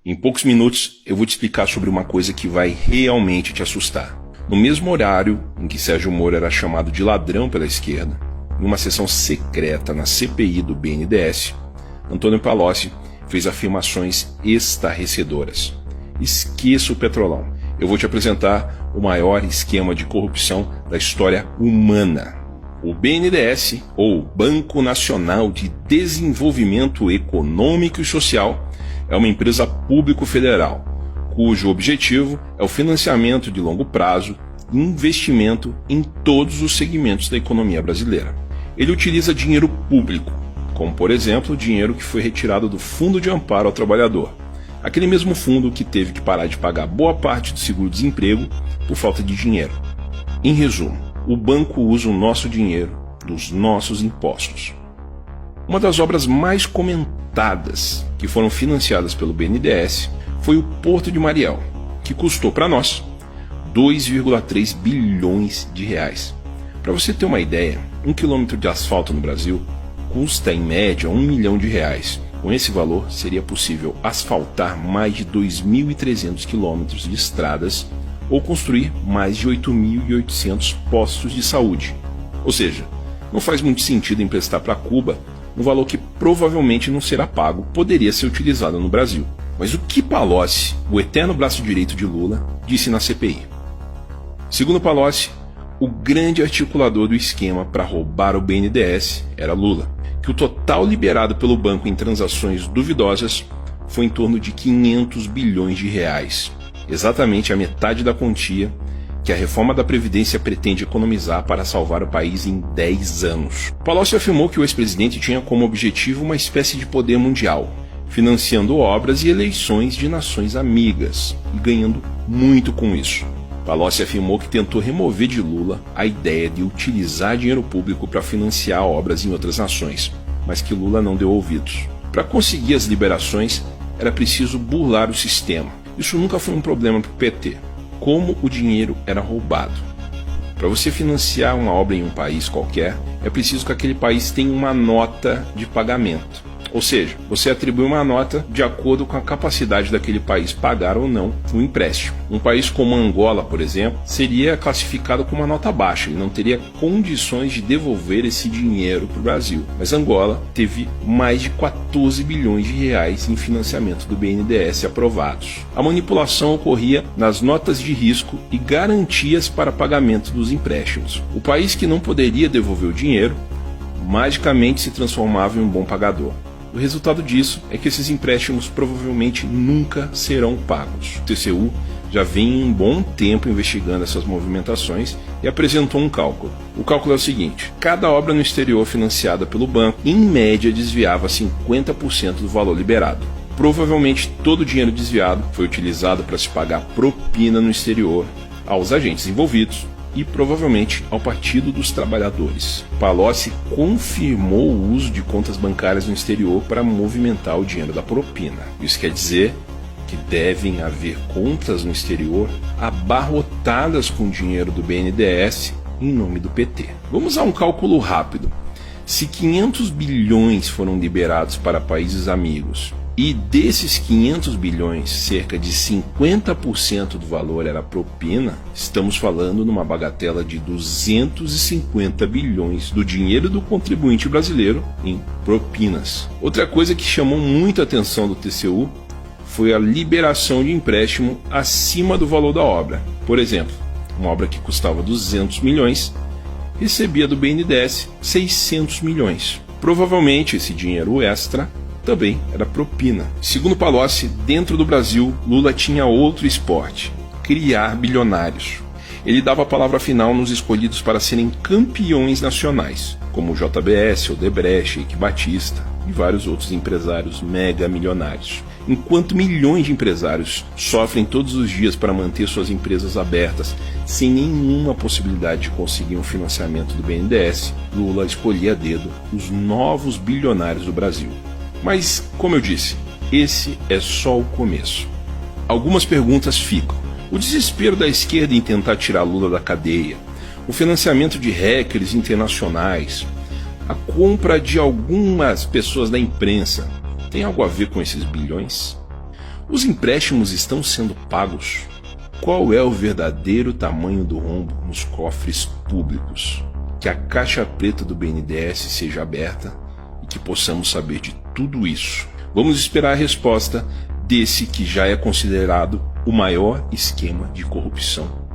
Em poucos minutos eu vou te explicar sobre uma coisa que vai realmente te assustar. No mesmo horário em que Sérgio Moro era chamado de ladrão pela esquerda, em uma sessão secreta na CPI do BNDES, Antônio Palocci fez afirmações estarrecedoras. Esqueça o Petrolão. Eu vou te apresentar o maior esquema de corrupção da história humana. O BNDES, ou Banco Nacional de Desenvolvimento Econômico e Social, é uma empresa público-federal, cujo objetivo é o financiamento de longo prazo e investimento em todos os segmentos da economia brasileira. Ele utiliza dinheiro público, como por exemplo o dinheiro que foi retirado do Fundo de Amparo ao Trabalhador, aquele mesmo fundo que teve que parar de pagar boa parte do seguro-desemprego por falta de dinheiro. Em resumo, o banco usa o nosso dinheiro, dos nossos impostos. Uma das obras mais comentadas que foram financiadas pelo BNDES foi o Porto de Mariel, que custou para nós 2,3 bilhões de reais. Para você ter uma ideia, 1 quilômetro de asfalto no Brasil custa em média 1 milhão de reais. Com esse valor, seria possível asfaltar mais de 2.300 quilômetros de estradas ou construir mais de 8.800 postos de saúde. Ou seja, não faz muito sentido emprestar para Cuba um valor que provavelmente não será pago, poderia ser utilizado no Brasil. Mas o que Palocci, o eterno braço direito de Lula, disse na CPI? Segundo Palocci, o grande articulador do esquema para roubar o BNDES era Lula, que o total liberado pelo banco em transações duvidosas foi em torno de 500 bilhões de reais, exatamente a metade da quantia que a reforma da Previdência pretende economizar para salvar o país em 10 anos. Palocci afirmou que o ex-presidente tinha como objetivo uma espécie de poder mundial, financiando obras e eleições de nações amigas e ganhando muito com isso. Palocci afirmou que tentou remover de Lula a ideia de utilizar dinheiro público para financiar obras em outras nações, mas que Lula não deu ouvidos. Para conseguir as liberações, era preciso burlar o sistema. Isso nunca foi um problema para o PT. Como o dinheiro era roubado. Para você financiar uma obra em um país qualquer, é preciso que aquele país tenha uma nota de pagamento. Ou seja, você atribui uma nota de acordo com a capacidade daquele país pagar ou não o empréstimo. Um país como Angola, por exemplo, seria classificado com uma nota baixa, ele não teria condições de devolver esse dinheiro para o Brasil. Mas Angola teve mais de 14 bilhões de reais em financiamento do BNDES aprovados. A manipulação ocorria nas notas de risco e garantias para pagamento dos empréstimos. O país que não poderia devolver o dinheiro, magicamente se transformava em um bom pagador. O resultado disso é que esses empréstimos provavelmente nunca serão pagos. O TCU já vem um bom tempo investigando essas movimentações e apresentou um cálculo. O cálculo é o seguinte: cada obra no exterior financiada pelo banco, em média, desviava 50% do valor liberado. Provavelmente todo o dinheiro desviado foi utilizado para se pagar propina no exterior aos agentes envolvidos e provavelmente ao Partido dos Trabalhadores. Palocci confirmou o uso de contas bancárias no exterior para movimentar o dinheiro da propina. Isso quer dizer que devem haver contas no exterior abarrotadas com dinheiro do BNDES em nome do PT. Vamos a um cálculo rápido. Se 500 bilhões foram liberados para países amigos e desses 500 bilhões, cerca de 50% do valor era propina, estamos falando numa bagatela de 250 bilhões do dinheiro do contribuinte brasileiro em propinas. Outra coisa que chamou muita atenção do TCU foi a liberação de empréstimo acima do valor da obra. Por exemplo, uma obra que custava 200 milhões recebia do BNDES 600 milhões. Provavelmente esse dinheiro extra também era propina. Segundo Palocci, dentro do Brasil, Lula tinha outro esporte: criar bilionários. Ele dava a palavra final nos escolhidos para serem campeões nacionais, como o JBS, Odebrecht, Eike Batista e vários outros empresários mega milionários. Enquanto milhões de empresários sofrem todos os dias para manter suas empresas abertas sem nenhuma possibilidade de conseguir um financiamento do BNDES, Lula escolhia a dedo os novos bilionários do Brasil. Mas, como eu disse, esse é só o começo. Algumas perguntas ficam. O desespero da esquerda em tentar tirar Lula da cadeia, o financiamento de hackers internacionais, a compra de algumas pessoas da imprensa, tem algo a ver com esses bilhões? Os empréstimos estão sendo pagos? Qual é o verdadeiro tamanho do rombo nos cofres públicos? Que a caixa preta do BNDES seja aberta e que possamos saber de tudo isso. Vamos esperar a resposta desse que já é considerado o maior esquema de corrupção